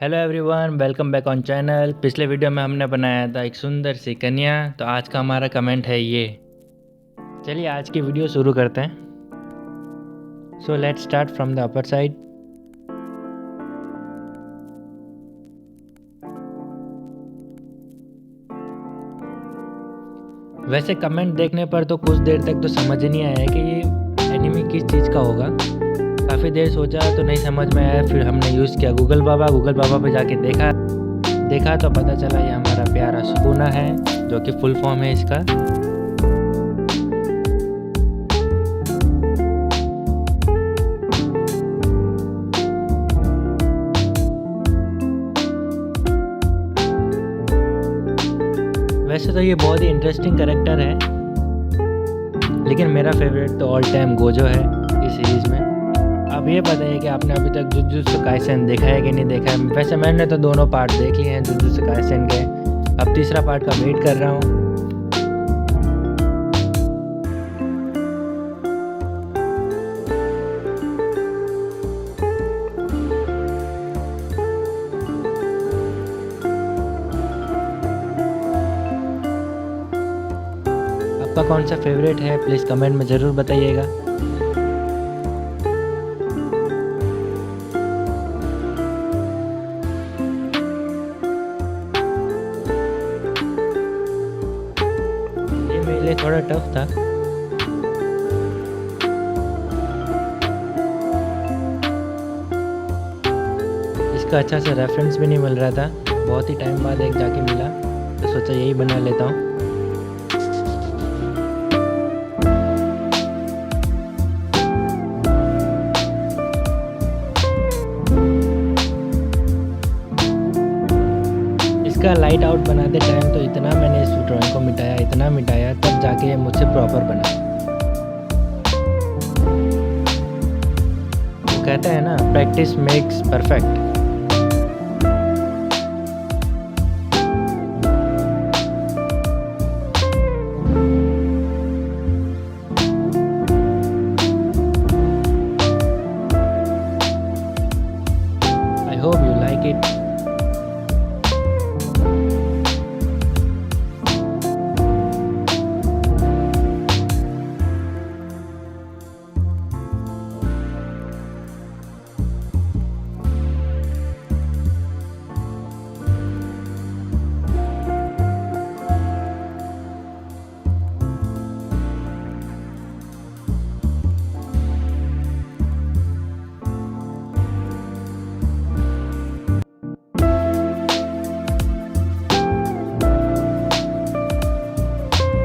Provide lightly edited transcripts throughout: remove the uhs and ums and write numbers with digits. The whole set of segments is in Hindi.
Hello everyone, welcome back on channel. पिछले वीडियो में हमने बनाया था एक सुंदर सी कन्या, तो आज का हमारा कमेंट है ये। चलिए आज की वीडियो शुरू करते हैं। So let's start from the upper side. वैसे कमेंट देखने पर तो कुछ देर तक तो समझ ही नहीं आया कि ये एनिमे किस चीज़ का होगा। काफ़ी देर सोचा तो नहीं समझ में आया, फिर हमने यूज़ किया गूगल बाबा पे जाके देखा तो पता चला ये हमारा प्यारा सुकुना है, जो कि फुल फॉर्म है इसका। वैसे तो ये बहुत ही इंटरेस्टिंग कैरेक्टर है, लेकिन मेरा फेवरेट तो ऑल टाइम गोजो है इस सीरीज़ में। अब ये बताइए कि आपने अभी तक जुजुत्सु काइसेन देखा है कि नहीं देखा है। वैसे मैंने तो दोनों पार्ट देख लिए हैं जुजुत्सु काइसेन के, अब तीसरा पार्ट का वेट कर रहा हूँ। आपका कौन सा फेवरेट है प्लीज़ कमेंट में ज़रूर बताइएगा। ये मेरे लिए थोड़ा टफ था। इसका अच्छा सा रेफरेंस भी नहीं मिल रहा था, बहुत ही टाइम बाद एक जाके मिला, तो सोचा यही बना लेता हूँ। इसका लाइट आउट बनाते टाइम तो इतना मैंने इस ड्राइंग को मिटाया तब जाके ये मुझसे प्रॉपर बना। वो कहते हैं ना, practice makes perfect. I hope you like it.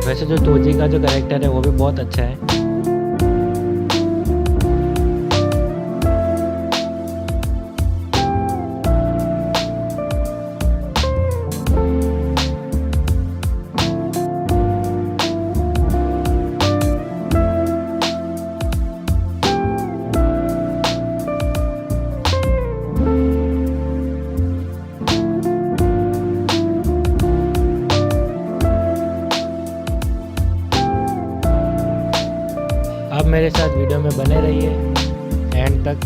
वैसे जो तोजी का जो कैरेक्टर है वो भी बहुत अच्छा है। आप मेरे साथ वीडियो में बने रहिए एंड तक।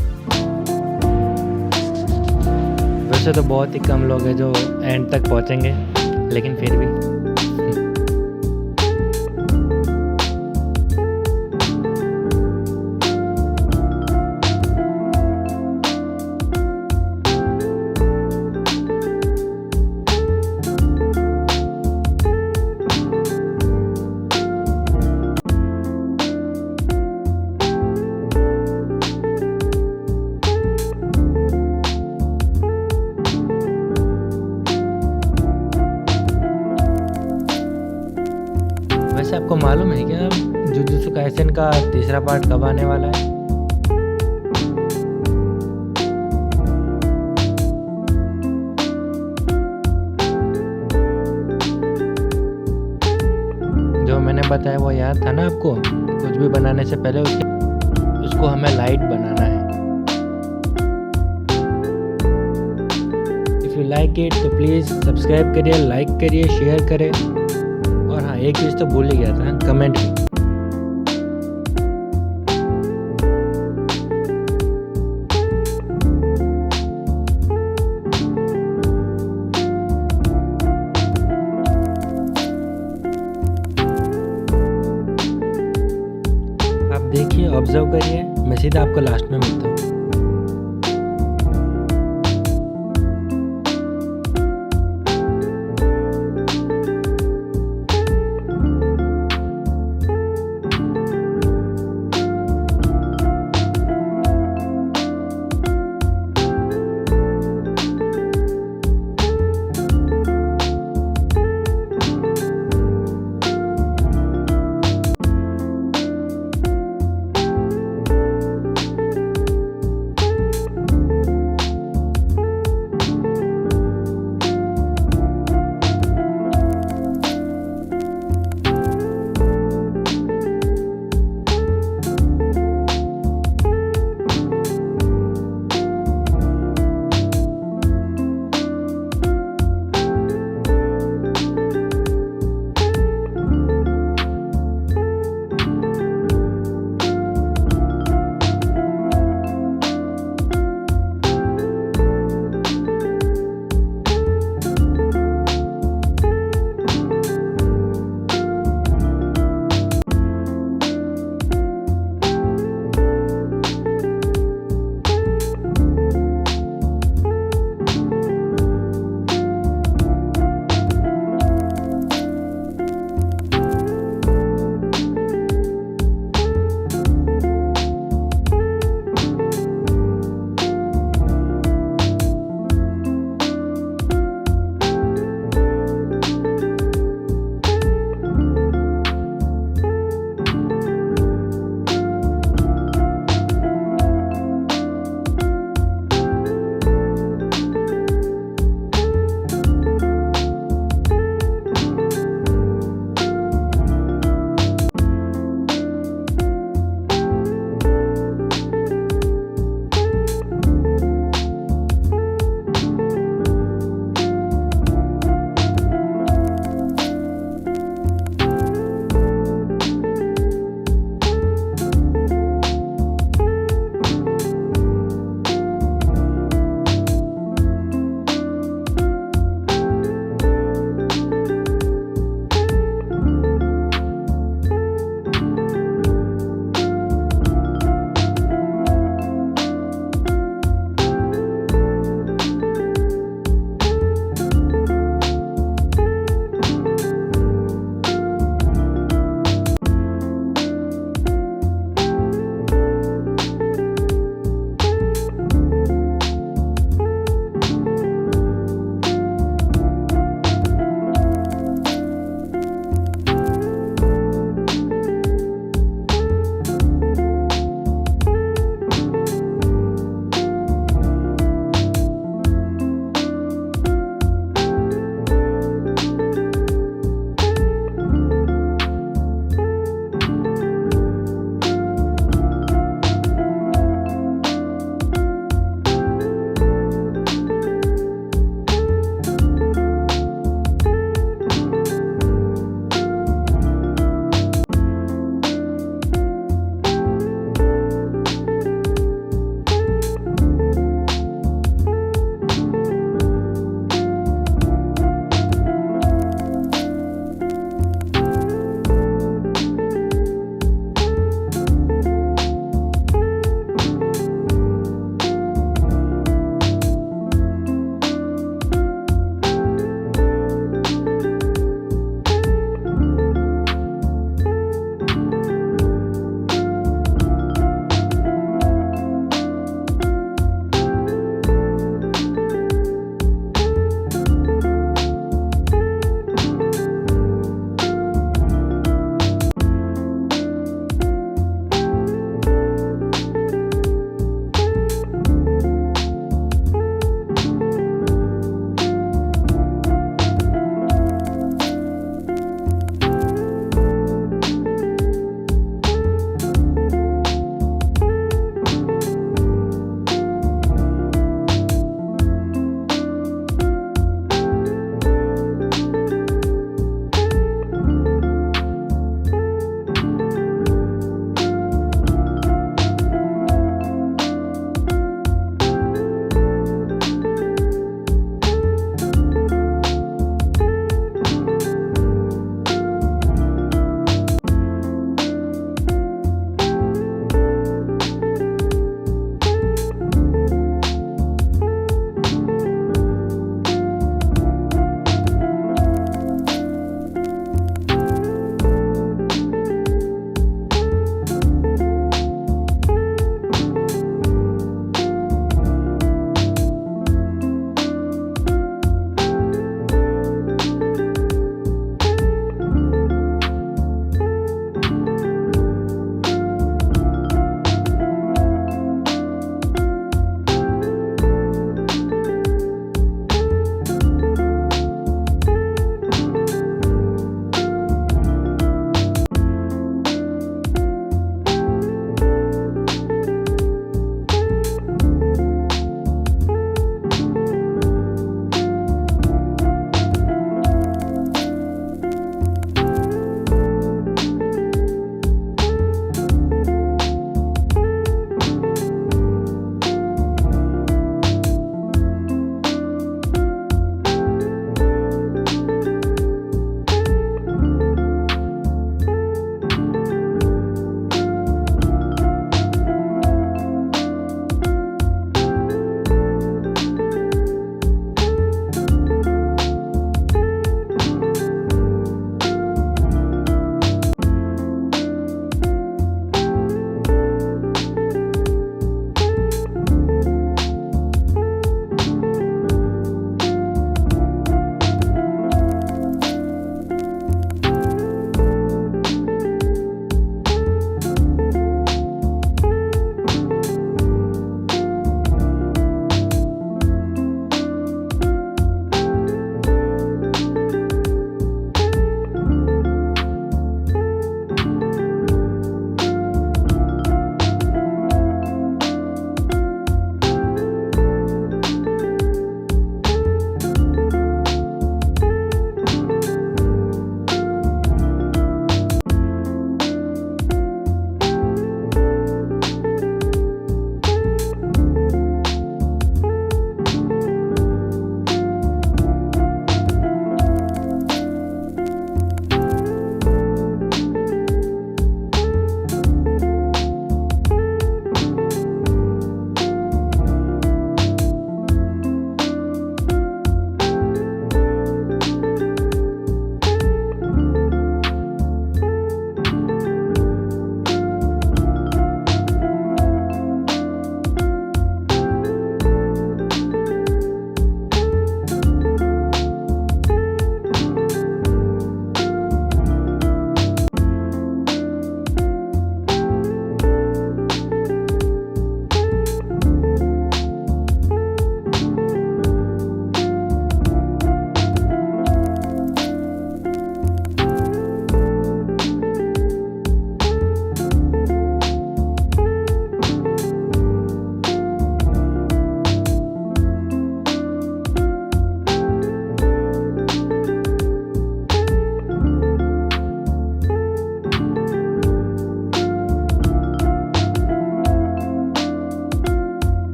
वैसे तो बहुत ही कम लोग हैं जो एंड तक पहुंचेंगे, लेकिन फिर भी वैसे आपको मालूम है क्या जुजुत्सु काइसेन का तीसरा पार्ट कब आने वाला है? जो मैंने बताया वो याद था ना आपको? कुछ भी बनाने से पहले उसको हमें लाइट बनाना है। इफ़ यू लाइक इट तो प्लीज़ सब्सक्राइब करिए, लाइक करिए, शेयर करें। और हाँ, एक चीज़ तो भूल ही गया था, कमेंट भी। देखिए, ऑब्जर्व करिए, मैं सीधा आपको लास्ट में मिलता हूँ।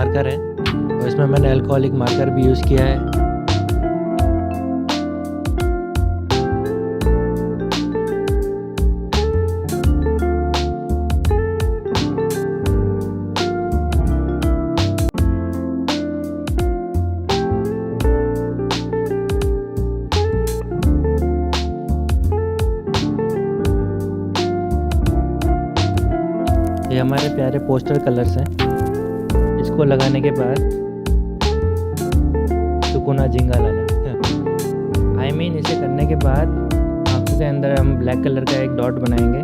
मार्कर है और इसमें मैंने अल्कोहलिक मार्कर भी यूज़ किया है। ये हमारे प्यारे पोस्टर कलर्स हैं। इसको लगाने के बाद सुकुना जिंगा लगा। आई मीन इसे करने के बाद आंखों के अंदर हम ब्लैक कलर का एक डॉट बनाएंगे।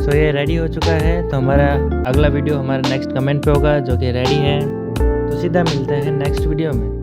सो ये रेडी हो चुका है। तो हमारा अगला वीडियो हमारा नेक्स्ट कमेंट पे होगा जो कि रेडी है। तो सीधा मिलते हैं नेक्स्ट वीडियो में।